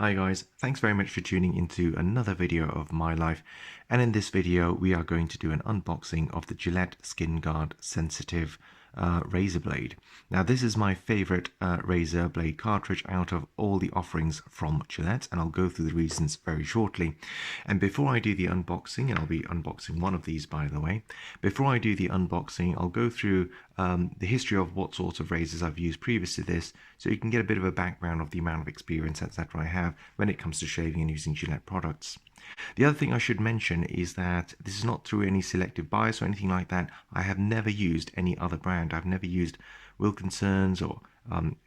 Hi guys, thanks very much for tuning into another video of my life, and in this video we are going to do an unboxing of the Gillette Skinguard sensitive razor blade. Now this is my favorite razor blade cartridge out of all the offerings from Gillette, and I'll go through the reasons very shortly. And before I do the unboxing, and I'll be unboxing one of these by the way, before I do the unboxing I'll go through the history of what sorts of razors I've used previous to this, so you can get a bit of a background of the amount of experience etc. I have when it comes to shaving and using Gillette products. The other thing I should mention is that this is not through any selective bias or anything like that. I have never used any other brand. I've never used Wilkinson's or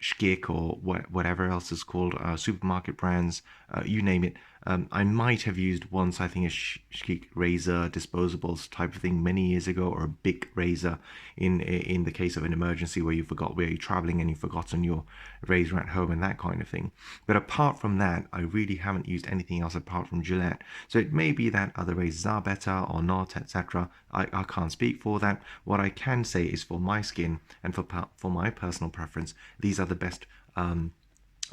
Schkick or whatever else is called, supermarket brands, you name it. I might have used once, I think, a Schkick razor disposables type of thing many years ago, or a big razor in the case of an emergency where you forgot where you're traveling and you've forgotten your razor at home and that kind of thing. But apart from that, I really haven't used anything else apart from Gillette. So it may be that other razors are better or not, etc. I can't speak for that. What I can say is for my skin and for my personal preference, these are the best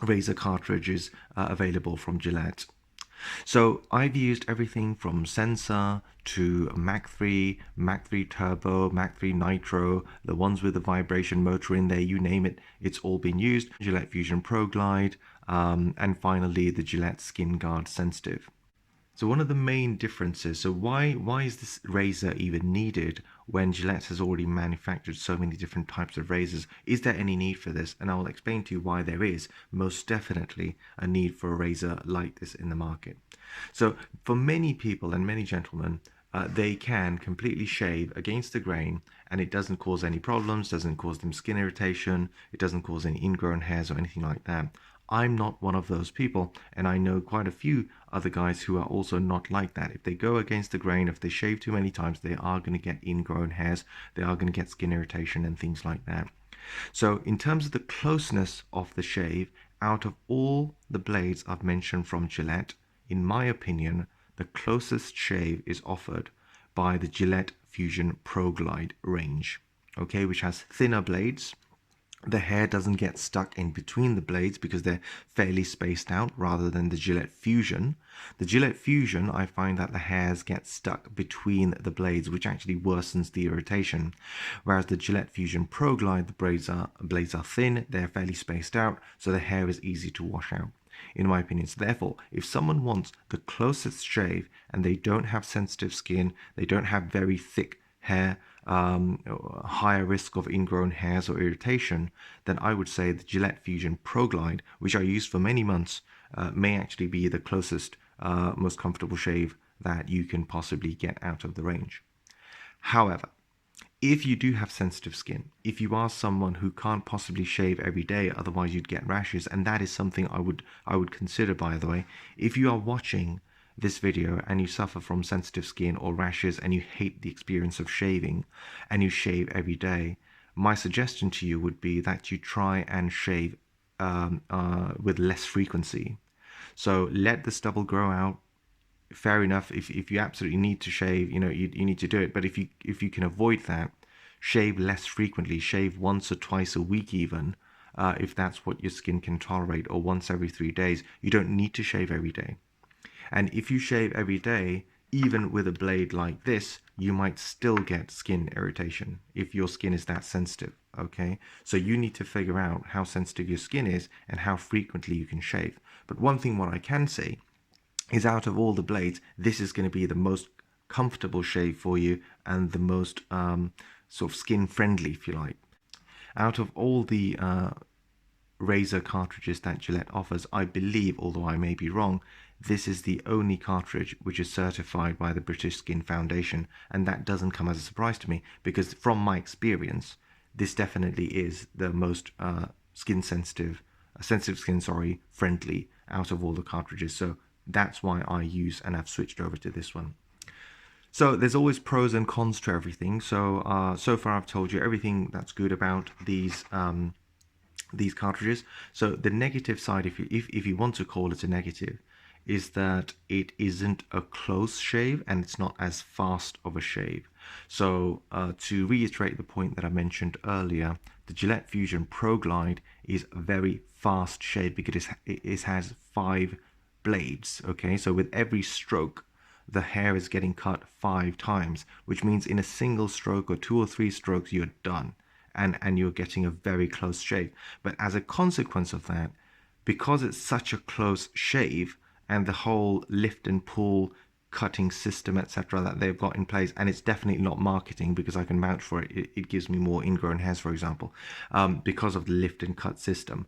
razor cartridges available from Gillette. So I've used everything from Sensor to Mach 3, Mach 3 Turbo, Mach 3 Nitro, the ones with the vibration motor in there, you name it, it's all been used. Gillette Fusion PROGLIDE, and finally the Gillette Skinguard Sensitive. So one of the main differences, so why is this razor even needed when Gillette has already manufactured so many different types of razors? Is there any need for this? And I will explain to you why there is most definitely a need for a razor like this in the market. So for many people and many gentlemen, they can completely shave against the grain and it doesn't cause any problems, doesn't cause them skin irritation, it doesn't cause any ingrown hairs or anything like that. I'm not one of those people, and I know quite a few other guys who are also not like that. If they go against the grain, if they shave too many times, they are going to get ingrown hairs, they are going to get skin irritation and things like that. So in terms of the closeness of the shave, out of all the blades I've mentioned from Gillette, in my opinion, the closest shave is offered by the Gillette Fusion ProGlide range, okay, which has thinner blades. The hair doesn't get stuck in between the blades because they're fairly spaced out, rather than the Gillette Fusion. The Gillette Fusion, I find that the hairs get stuck between the blades, which actually worsens the irritation. Whereas the Gillette Fusion ProGlide, the blades are thin, they're fairly spaced out, so the hair is easy to wash out, in my opinion. So therefore, if someone wants the closest shave and they don't have sensitive skin, they don't have very thick hair, higher risk of ingrown hairs or irritation, then I would say the Gillette Fusion ProGlide, which I used for many months, may actually be the closest, most comfortable shave that you can possibly get out of the range. However, if you do have sensitive skin, if you are someone who can't possibly shave every day, otherwise you'd get rashes, and that is something I would consider, by the way. If you are watching this video and you suffer from sensitive skin or rashes and you hate the experience of shaving and you shave every day, my suggestion to you would be that you try and shave with less frequency. So let the stubble grow out. Fair enough, if you absolutely need to shave, you need to do it. But if you can avoid that, shave less frequently, shave once or twice a week even, if that's what your skin can tolerate, or once every 3 days. You don't need to shave every day. And if you shave every day, even with a blade like this, you might still get skin irritation if your skin is that sensitive, okay? So you need to figure out how sensitive your skin is and how frequently you can shave. But one thing what I can say is, out of all the blades, this is going to be the most comfortable shave for you and the most sort of skin friendly, if you like. Out of all the razor cartridges that Gillette offers, I believe, although I may be wrong, this is the only cartridge which is certified by the British Skin Foundation, and that doesn't come as a surprise to me, because from my experience, this definitely is the most sensitive skin, friendly out of all the cartridges. So that's why I use and have switched over to this one. So there's always pros and cons to everything. So so far I've told you everything that's good about these cartridges. So the negative side, if you want to call it a negative, is that it isn't a close shave and it's not as fast of a shave. So to reiterate the point that I mentioned earlier, the Gillette Fusion ProGlide is a very fast shave because it has 5 blades. Okay, so with every stroke, the hair is getting cut 5 times, which means in a single stroke or 2 or 3 strokes, you're done. And you're getting a very close shave. But as a consequence of that, because it's such a close shave and the whole lift and pull cutting system, etc., that they've got in place, and it's definitely not marketing because I can vouch for it. It gives me more ingrown hairs, for example, because of the lift and cut system.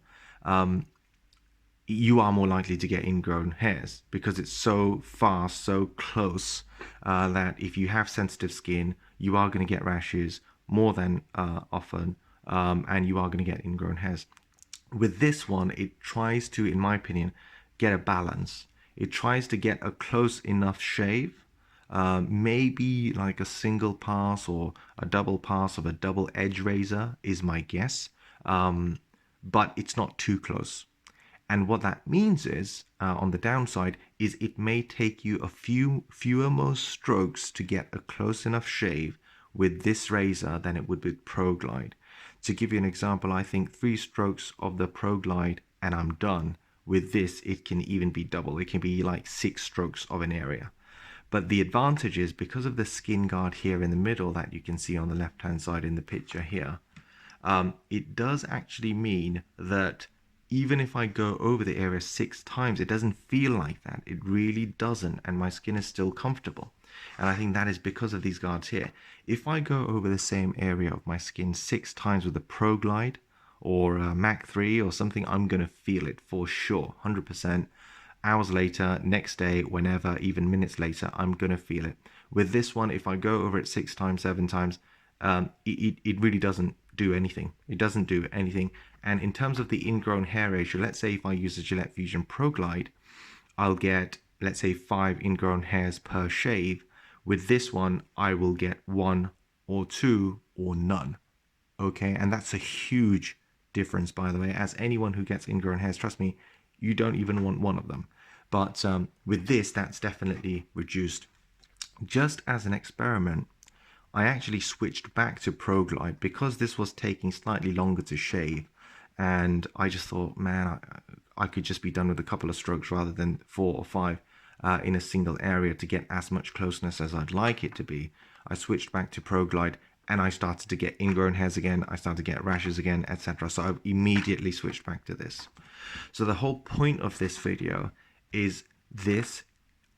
You are more likely to get ingrown hairs because it's so fast, so close, that if you have sensitive skin, you are going to get rashes more than often, and you are going to get ingrown hairs. With this one, it tries to, in my opinion, get a balance. It tries to get a close enough shave, maybe like a single pass or a double pass of a double edge razor is my guess, but it's not too close. And what that means is, on the downside, is it may take you a fewer more strokes to get a close enough shave with this razor than it would with PROGLIDE. To give you an example, I think 3 strokes of the PROGLIDE and I'm done. With this, it can even be double. It can be like 6 strokes of an area. But the advantage is because of the skin guard here in the middle that you can see on the left-hand side in the picture here, it does actually mean that even if I go over the area 6 times, it doesn't feel like that. It really doesn't, and my skin is still comfortable. And I think that is because of these guards here. If I go over the same area of my skin 6 times with a PROGLIDE or a Mach 3 or something, I'm going to feel it for sure, 100%. Hours later, next day, whenever, even minutes later, I'm going to feel it. With this one, if I go over it 6 times, 7 times, it really doesn't do anything. It doesn't do anything. And in terms of the ingrown hair ratio, let's say if I use the Gillette Fusion PROGLIDE, I'll get, let's say, 5 ingrown hairs per shave. With this one, I will get 1 or 2 or none. Okay, and that's a huge difference, by the way. As anyone who gets ingrown hairs, trust me, you don't even want 1 of them. But with this, that's definitely reduced. Just as an experiment, I actually switched back to PROGLIDE because this was taking slightly longer to shave. And I just thought, man, I could just be done with a couple of strokes rather than 4 or 5 in a single area to get as much closeness as I'd like it to be. I switched back to PROGLIDE and I started to get ingrown hairs again. I started to get rashes again, etc. So I immediately switched back to this. So the whole point of this video is this,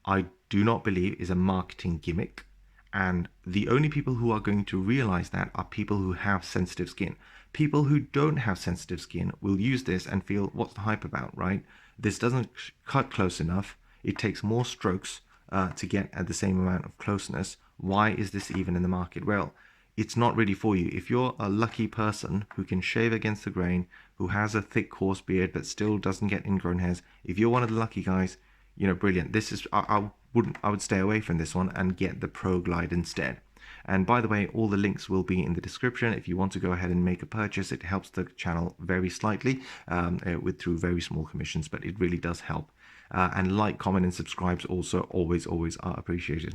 I do not believe, is a marketing gimmick. And the only people who are going to realize that are people who have sensitive skin. People who don't have sensitive skin will use this and feel, what's the hype about, right? This doesn't cut close enough. It takes more strokes to get at the same amount of closeness. Why is this even in the market? Well, it's not really for you. If you're a lucky person who can shave against the grain, who has a thick, coarse beard but still doesn't get ingrown hairs, if you're one of the lucky guys, you know, brilliant. This is, I would stay away from this one and get the PROGLIDE instead. And by the way, all the links will be in the description. If you want to go ahead and make a purchase, it helps the channel very slightly through very small commissions, but it really does help. And like, comment, and subscribes also always are appreciated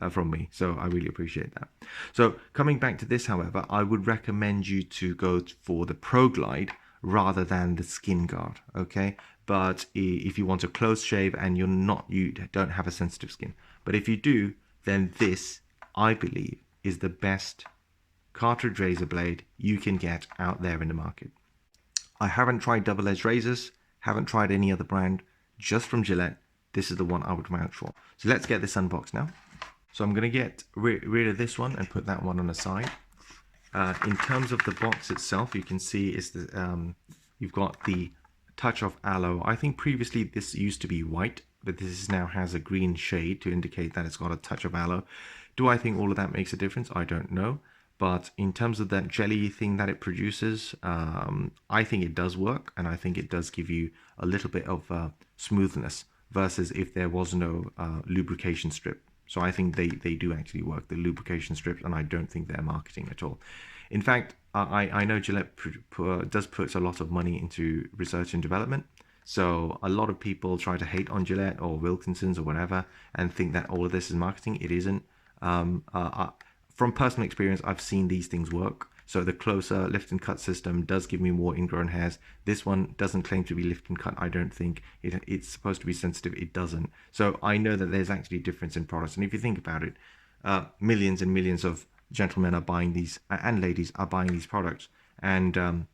from me. So I really appreciate that. So coming back to this, however, I would recommend you to go for the PROGLIDE rather than the Skinguard, okay? But if you want a close shave and you don't have a sensitive skin, but if you do, then this, I believe, is the best cartridge razor blade you can get out there in the market. I haven't tried double-edged razors, haven't tried any other brand, just from Gillette. This is the one I would vouch for. So let's get this unboxed now. So I'm going to get rid of this one and put that one on the side. In terms of the box itself, you can see is the you've got the touch of aloe. I think previously this used to be white, but this now has a green shade to indicate that it's got a touch of aloe. Do I think all of that makes a difference? I don't know. But in terms of that jelly thing that it produces, I think it does work, and I think it does give you a little bit of smoothness versus if there was no lubrication strip. So I think they do actually work, the lubrication strips, and I don't think they're marketing at all. In fact, I know Gillette does put a lot of money into research and development. So a lot of people try to hate on Gillette or Wilkinson's or whatever and think that all of this is marketing. It isn't. From personal experience, I've seen these things work. So the closer lift and cut system does give me more ingrown hairs. This one doesn't claim to be lift and cut. I don't think it's supposed to be sensitive. It doesn't. So I know that there's actually a difference in products. And if you think about it, millions and millions of gentlemen are buying these, and ladies are buying these products. And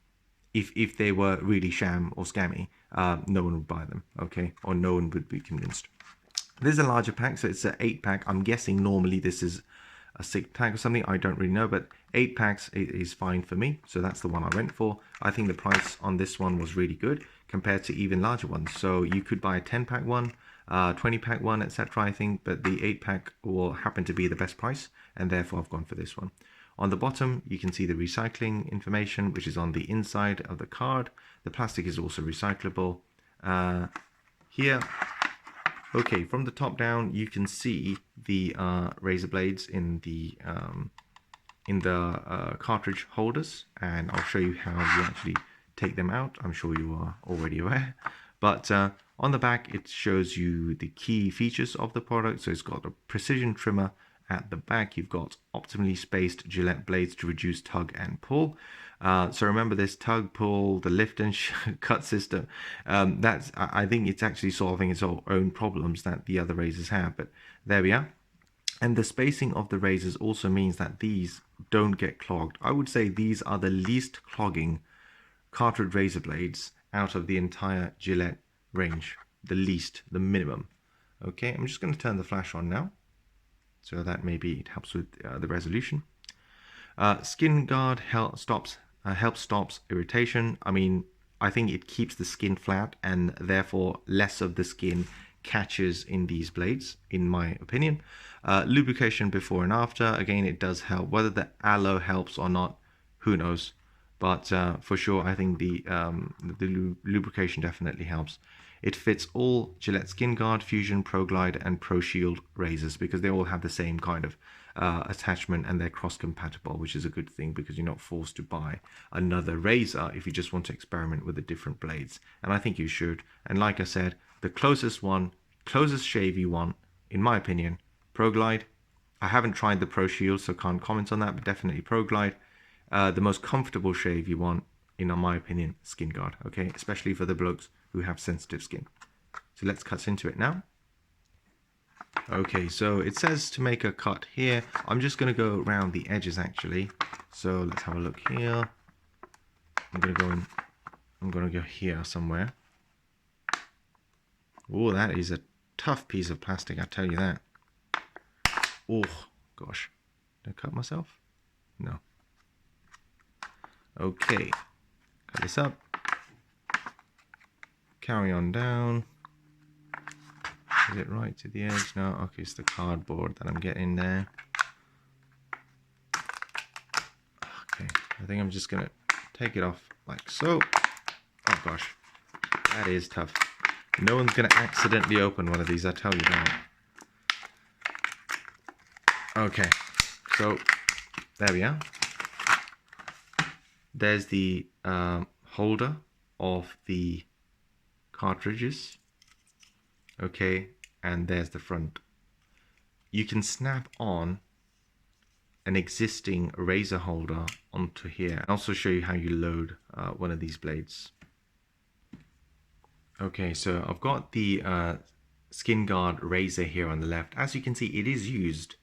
if they were really sham or scammy, no one would buy them, okay? Or no one would be convinced. This is a larger pack, so it's an 8-pack. I'm guessing normally this is a 6-pack or something. I don't really know, but 8 packs is fine for me. So that's the one I went for. I think the price on this one was really good compared to even larger ones. So you could buy a 10-pack one, 20-pack one, etc. I think, but the 8-pack will happen to be the best price, and therefore I've gone for this one. On the bottom, you can see the recycling information, which is on the inside of the card. The plastic is also recyclable. Here, okay, from the top down, you can see the razor blades in the cartridge holders, and I'll show you how you actually take them out. I'm sure you are already aware, but on the back, it shows you the key features of the product. So it's got a precision trimmer. At the back, you've got optimally spaced Gillette blades to reduce tug and pull. So remember this tug, pull, the lift and cut system. I think it's actually solving its own problems that the other razors have. But there we are. And the spacing of the razors also means that these don't get clogged. I would say these are the least clogging cartridge razor blades out of the entire Gillette range. The least, the minimum. Okay, I'm just going to turn the flash on now, so that maybe it helps with the resolution. Skinguard helps stops irritation. I mean, I think it keeps the skin flat, and therefore less of the skin catches in these blades, in my opinion. Lubrication before and after, again, it does help. Whether the aloe helps or not, who knows? But for sure, I think the lubrication definitely helps. It fits all Gillette Skinguard, Fusion, ProGlide, and ProShield razors because they all have the same kind of attachment, and they're cross-compatible, which is a good thing because you're not forced to buy another razor if you just want to experiment with the different blades. And I think you should. And like I said, the closest shave you want, in my opinion, ProGlide. I haven't tried the ProShield, so can't comment on that, but definitely ProGlide. The most comfortable shave you want, in my opinion, Skinguard, okay? Especially for the blokes who have sensitive skin. So let's cut into it now. Okay, so it says to make a cut here. I'm just going to go around the edges actually. So let's have a look here. I'm going to go here somewhere. Oh, that is a tough piece of plastic, I tell you that. Oh, gosh. Did I cut myself? No. Okay. Cut this up. Carry on down. Is it right to the edge? No, okay, it's the cardboard that I'm getting there. Okay, I think I'm just gonna take it off like so. Oh gosh, that is tough. No one's gonna accidentally open one of these, I tell you that. Okay, so there we are. There's the holder of the cartridges. Okay, and there's the front. You can snap on an existing razor holder onto here. I'll also show you how you load one of these blades. Okay, so I've got the Skinguard razor here on the left. As you can see, it is used.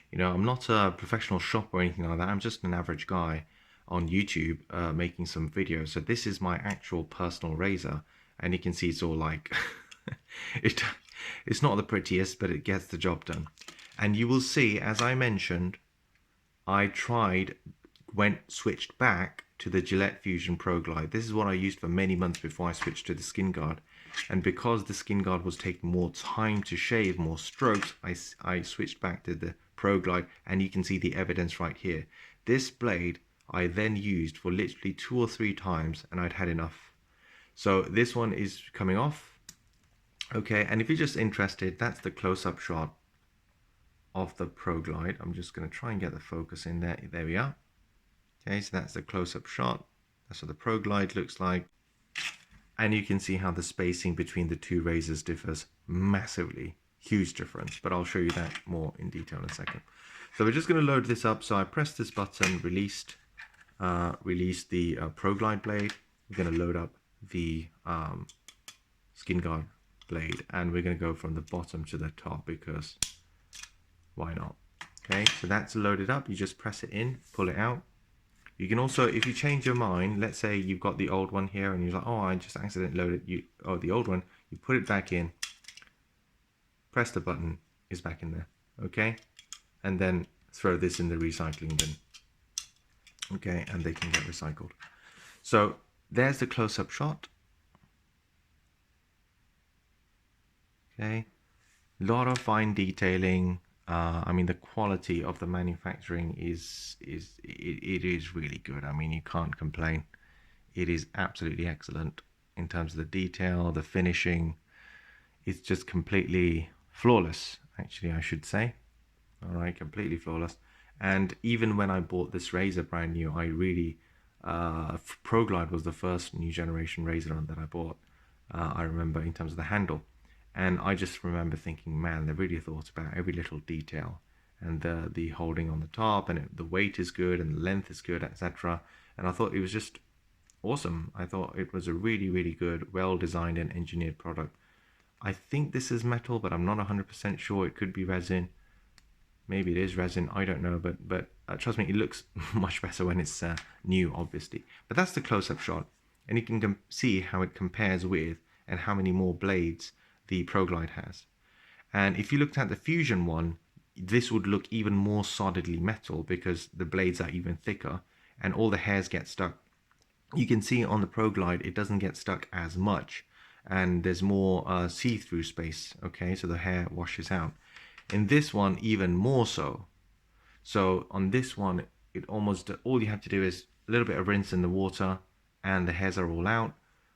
You know, I'm not a professional shopper or anything like that. I'm just an average guy on YouTube making some videos. So this is my actual personal razor, and you can see it's all like it's not the prettiest, but it gets the job done. And you will see, as I mentioned, I switched back to the Gillette Fusion ProGlide. This is what I used for many months before I switched to the Skinguard. And because the Skinguard was taking more time to shave, more strokes, I switched back to the ProGlide, and you can see the evidence right here. This blade I then used for literally 2 or 3 times, and I'd had enough. So this one is coming off. Okay, and if you're just interested, that's the close-up shot of the ProGlide. I'm just going to try and get the focus in there. There we are. Okay, so that's the close-up shot. That's what the ProGlide looks like. And you can see how the spacing between the two razors differs massively. Huge difference, but I'll show you that more in detail in a second. So we're just going to load this up. So I pressed this button, released. released the PROGLIDE blade. We're going to load up the Skinguard blade, and we're going to go from the bottom to the top because why not? Okay, so that's loaded up. You just press it in, pull it out. You can also, if you change your mind, let's say you've got the old one here and you're like, oh, I just accidentally loaded the old one. You put it back in, press the button, it's back in there. Okay, and then throw this in the recycling bin. Okay, and they can get recycled. So there's the close-up shot. Okay, a lot of fine detailing. I mean, the quality of the manufacturing is really good. I mean, you can't complain. It is absolutely excellent in terms of the detail, the finishing. It's just completely flawless, actually, I should say. All right, completely flawless. And even when I bought this razor brand new, I really ProGlide was the first new generation razor that I bought. I remember in terms of the handle. And I just remember thinking, man, they really thought about every little detail, and the holding on the top, and the weight is good, and the length is good, etc. And I thought it was just awesome. I thought it was a really, really good, well-designed and engineered product. I think this is metal, but I'm not 100% sure. It could be resin. Maybe it is resin. I don't know, but trust me, it looks much better when it's new, obviously. But that's the close-up shot, and you can see how it compares with and how many more blades the ProGlide has. And if you looked at the Fusion one, this would look even more solidly metal because the blades are even thicker and all the hairs get stuck. You can see on the ProGlide it doesn't get stuck as much, and there's more see-through space. Okay, so the hair washes out. In this one, even more so. So on this one, it almost all you have to do is a little bit of rinse in the water and the hairs are all out.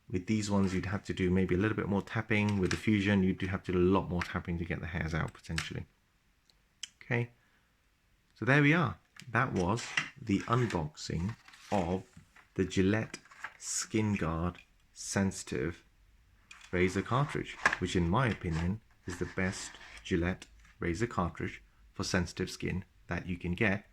With these ones, you'd have to do maybe a little bit more tapping. With the Fusion, you'd have to do a lot more tapping to get the hairs out, potentially. Okay, so there we are. That was the unboxing of the Gillette Skinguard Sensitive razor cartridge, which in my opinion is the best Gillette razor cartridge for sensitive skin that you can get.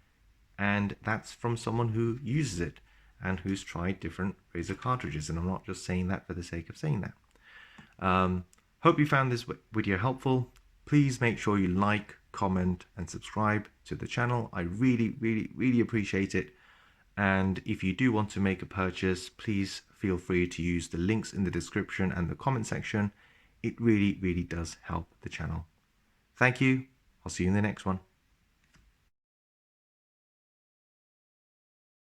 And that's from someone who uses it and who's tried different razor cartridges, and I'm not just saying that for the sake of saying that. Hope you found this video helpful. Please make sure you like, comment and subscribe to the channel. I really appreciate it. And if you do want to make a purchase, please feel free to use the links in the description and the comment section. It really does help the channel. Thank you. I'll see you in the next one.